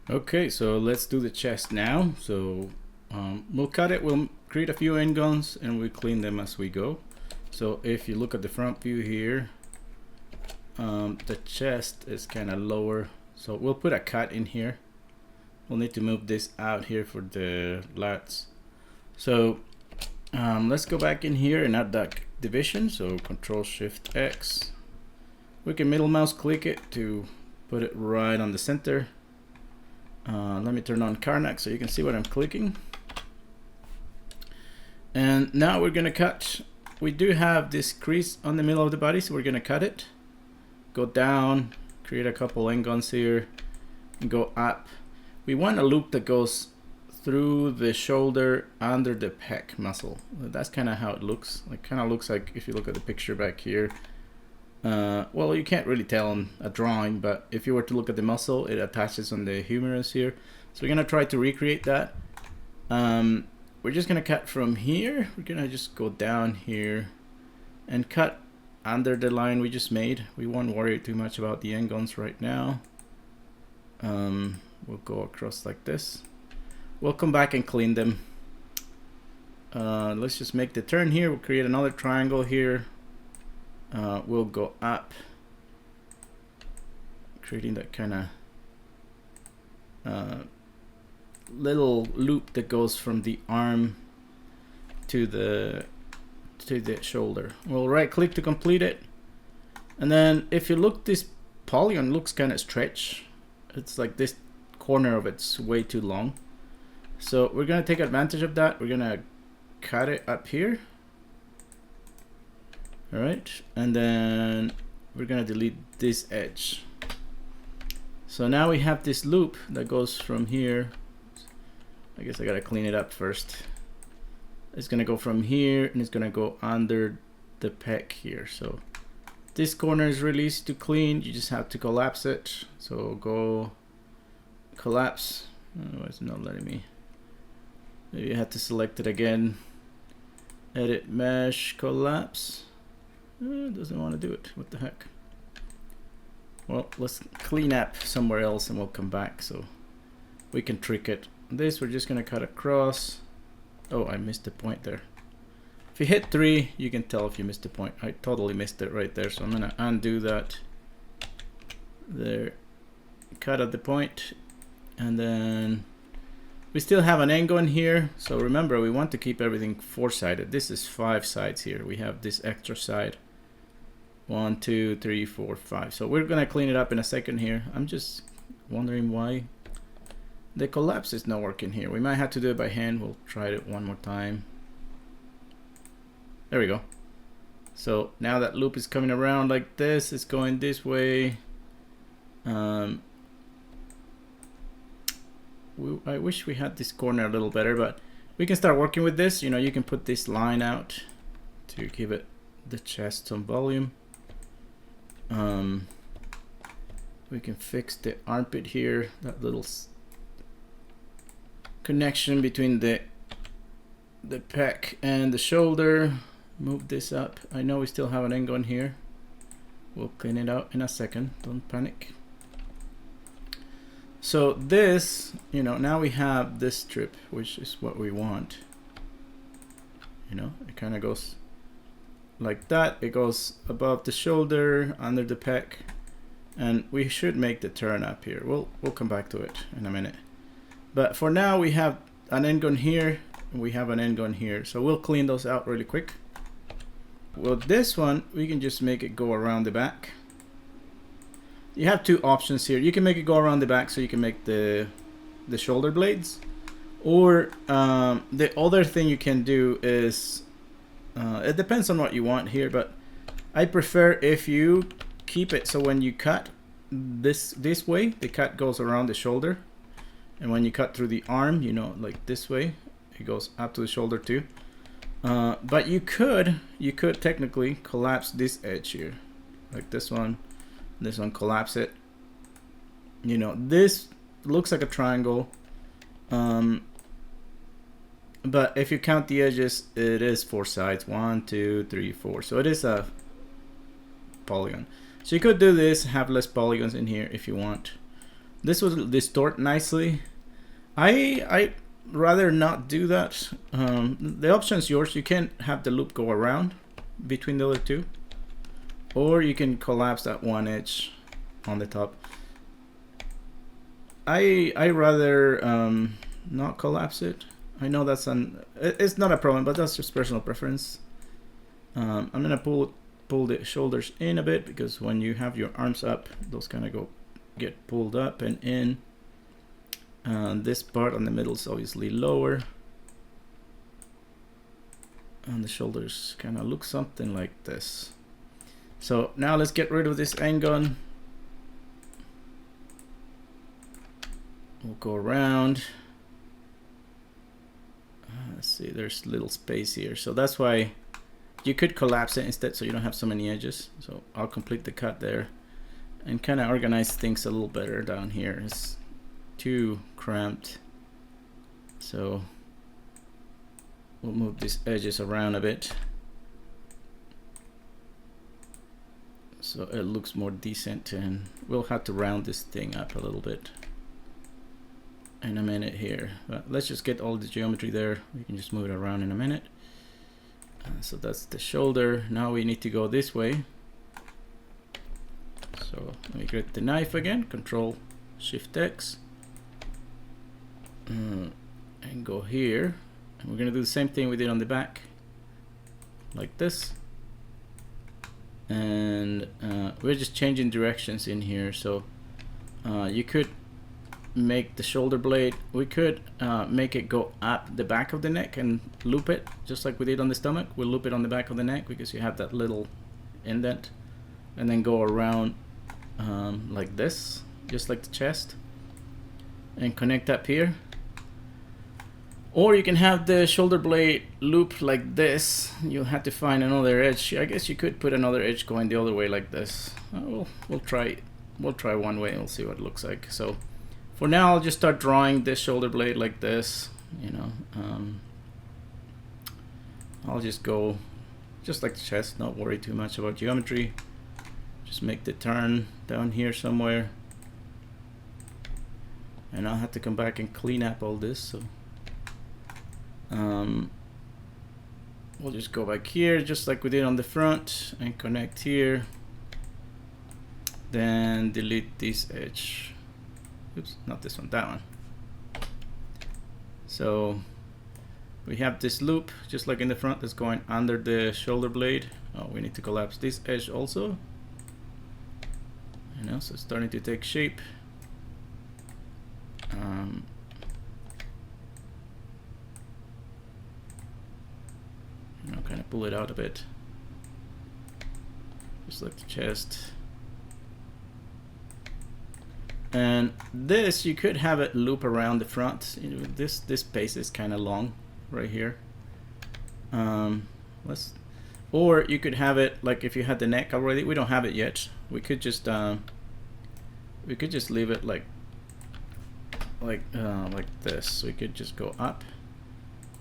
Okay, so let's do the chest now. So we'll cut it, we'll create a few end guns, and we'll clean them as we go. So if you look at the front view here, the chest is kind of lower, so we'll put a cut in here. We'll need to move this out here for the lats. So let's go back in here and add that division. So Control Shift X. We can middle mouse click it to put it right on the center. Let me turn on Karnak so you can see what I'm clicking. And now we're gonna cut. We do have this crease on the middle of the body, so we're gonna cut it. Go down, create a couple end guns here, and go up. We want a loop that goes through the shoulder under the pec muscle. That's kind of how it looks. It kind of looks like, if you look at the picture back here, well, you can't really tell on a drawing, but if you were to look at the muscle, it attaches on the humerus here. So we're gonna try to recreate that. We're just gonna cut from here. We're gonna just go down here and cut under the line we just made. We won't worry too much about the end guns right now. We'll go across like this. We'll come back and clean them. Let's just make the turn here. We'll create another triangle here. We'll go up, creating that kind of little loop that goes from the arm to the shoulder. We'll right click to complete it, and then if you look, this polygon looks kind of stretched. It's like this corner of it's way too long, so we're gonna take advantage of that. We're gonna cut it up here. All right, and then we're gonna delete this edge. So now we have this loop that goes from here. I guess I gotta clean it up first. It's gonna go from here and it's gonna go under the pec here. So this corner is really easy to clean. You just have to collapse it. So go collapse. Oh, it's not letting me. Maybe you have to select it again. Edit mesh, collapse. It doesn't want to do it. What the heck? Well, let's clean up somewhere else and we'll come back so we can trick it. This we're just gonna cut across. Oh, I missed the point there. If you hit 3, you can tell if you missed the point. I totally missed it right there, so I'm gonna undo that. There, cut at the point, and then we still have an angle in here. So remember, we want to keep everything 4-sided. This is 5 sides here. We have this extra side. 1, 2, 3, 4, 5. So we're gonna clean it up in a second here. I'm just wondering why the collapse is not working here. We might have to do it by hand. We'll try it one more time. There we go. So now that loop is coming around like this. It's going this way. I wish we had this corner a little better, but we can start working with this. You know, you can put this line out to give it the chest some volume. We can fix the armpit here, that little connection between the pec and the shoulder. Move this up. I know we still have an angle in here. We'll clean it out in a second. Don't panic. So this, you know, now we have this strip, which is what we want. You know, it kind of goes like that. It goes above the shoulder, under the pec, and we should make the turn up here. We'll come back to it in a minute. But for now, we have an end gun here, and we have an end gun here. So we'll clean those out really quick. Well, this one, we can just make it go around the back. You have 2 options here. You can make it go around the back so you can make the shoulder blades. Or the other thing you can do is, it depends on what you want here, but I prefer if you keep it so when you cut this way, the cut goes around the shoulder. And when you cut through the arm, you know, like this way, it goes up to the shoulder too. But you could technically collapse this edge here, like this one, collapse it. You know, this looks like a triangle, but if you count the edges, it is 4 sides. 1, 2, 3, 4. So it is a polygon. So you could do this, have less polygons in here if you want. This will distort nicely. I rather not do that. The option's yours. You can have the loop go around between the other two, or you can collapse that one edge on the top. I rather not collapse it. I know that's it's not a problem, but that's just personal preference. I'm gonna pull the shoulders in a bit, because when you have your arms up, those kind of get pulled up and in. This part on the middle is obviously lower, and the shoulders kind of look something like this. So now let's get rid of this end gun. We'll go around. Let's see, there's little space here, so that's why you could collapse it instead, so you don't have so many edges. So I'll complete the cut there and kind of organize things a little better down here. It's too cramped, so we'll move these edges around a bit so it looks more decent, and we'll have to round this thing up a little bit in a minute here, but let's just get all the geometry there. We can just move it around in a minute. So that's the shoulder. Now we need to go this way, so let me get the knife again, Control Shift X, and go here, and we're gonna do the same thing we did on the back, like this. And we're just changing directions in here, so you could make the shoulder blade, we could make it go up the back of the neck and loop it just like we did on the stomach. We'll loop it on the back of the neck because you have that little indent, and then go around like this, just like the chest, and connect up here. Or you can have the shoulder blade loop like this. You'll have to find another edge. I guess you could put another edge going the other way like this. We'll try one way and we'll see what it looks like. So for now, I'll just start drawing this shoulder blade like this, you know. I'll just go just like the chest, not worry too much about geometry. Just make the turn down here somewhere. And I'll have to come back and clean up all this. So we'll just go back here just like we did on the front and connect here. Then delete this edge. Oops, not this one, that one. So we have this loop just like in the front that's going under the shoulder blade. Oh, we need to collapse this edge also. You know, so it's starting to take shape. You know, kind of pull it out a bit, just like the chest. And this, you could have it loop around the front. You know, this space is kind of long right here. Or you could have it like if you had the neck already. We don't have it yet. We could just leave it like this. We could just go up,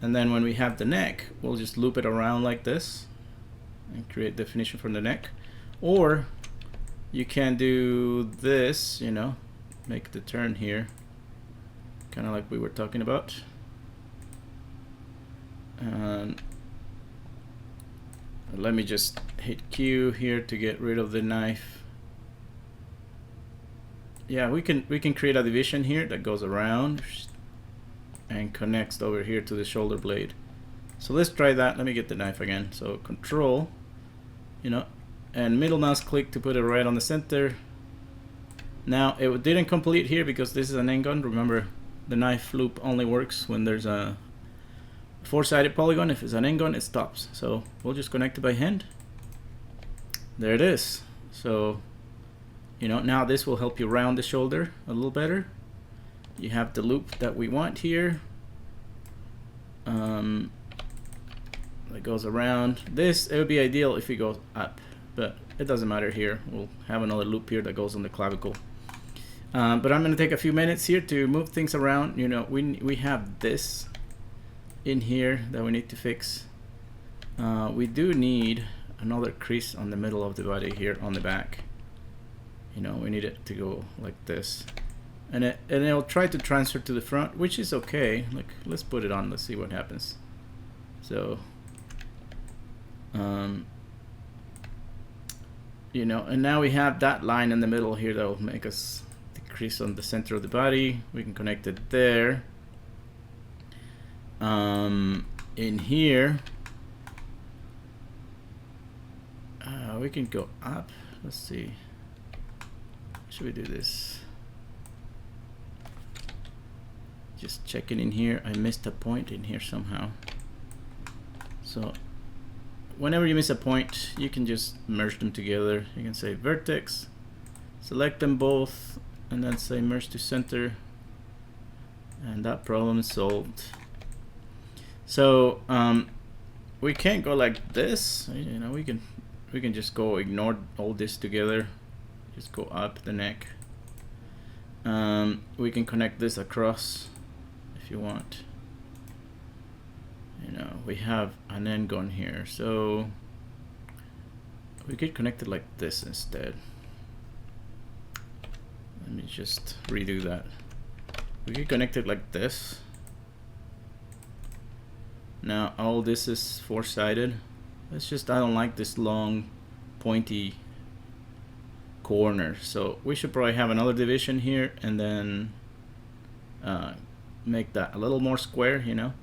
and then when we have the neck, we'll just loop it around like this and create definition from the neck. Or you can do this, you know, make the turn here, kind of like we were talking about. And let me just hit Q here to get rid of the knife. Yeah, we can create a division here that goes around and connects over here to the shoulder blade. So let's try that. Let me get the knife again. So Control, you know, and middle mouse click to put it right on the center. Now it didn't complete here because this is an end gun. Remember, the knife loop only works when there's a four-sided polygon. If it's an end gun, it stops. So we'll just connect it by hand. There it is. So, you know, now this will help you round the shoulder a little better. You have the loop that we want here. That goes around. This, it would be ideal if it goes up, but it doesn't matter here. We'll have another loop here that goes on the clavicle. But I'm going to take a few minutes here to move things around. You know, we have this in here that we need to fix. We do need another crease on the middle of the body here on the back. You know, we need it to go like this. and it'll try to transfer to the front, which is okay. Like, let's put it on, let's see what happens. So you know, and now we have that line in the middle here that will make us decrease on the center of the body. We can connect it there. In here we can go up. Let's see, should we do this? Just checking in here. I missed a point in here somehow. So whenever you miss a point, you can just merge them together. You can say vertex, select them both, and then say merge to center, and that problem is solved. So we can't go like this. You know, we can just go ignore all this together. Just go up the neck. We can connect this across if you want. You know, we have an end gun here, so we could connect it like this instead. Let me just redo that. We could connect it like this. Now all this is four-sided. It's just I don't like this long pointy corner, so we should probably have another division here and then make that a little more square, you know.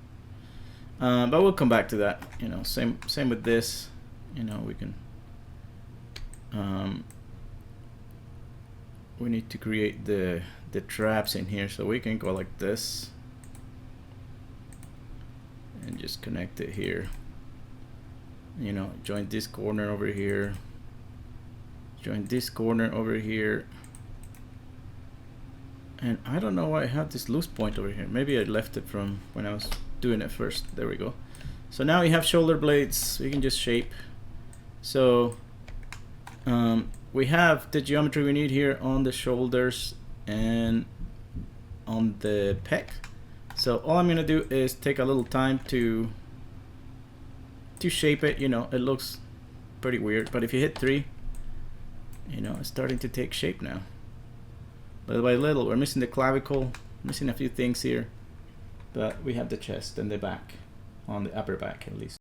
But we'll come back to that. You know, same with this. You know, we can we need to create the traps in here, so we can go like this and just connect it here. You know, join this corner over here, join this corner over here, and I don't know why I have this loose point over here. Maybe I left it from when I was doing it first. There we go. So now we have shoulder blades. We can just shape. So we have the geometry we need here on the shoulders and on the pec. So all I'm gonna do is take a little time to shape it. You know, it looks pretty weird, but if you hit 3, you know, it's starting to take shape now. Little by little. We're missing the clavicle, missing a few things here, but we have the chest and the back, on the upper back at least.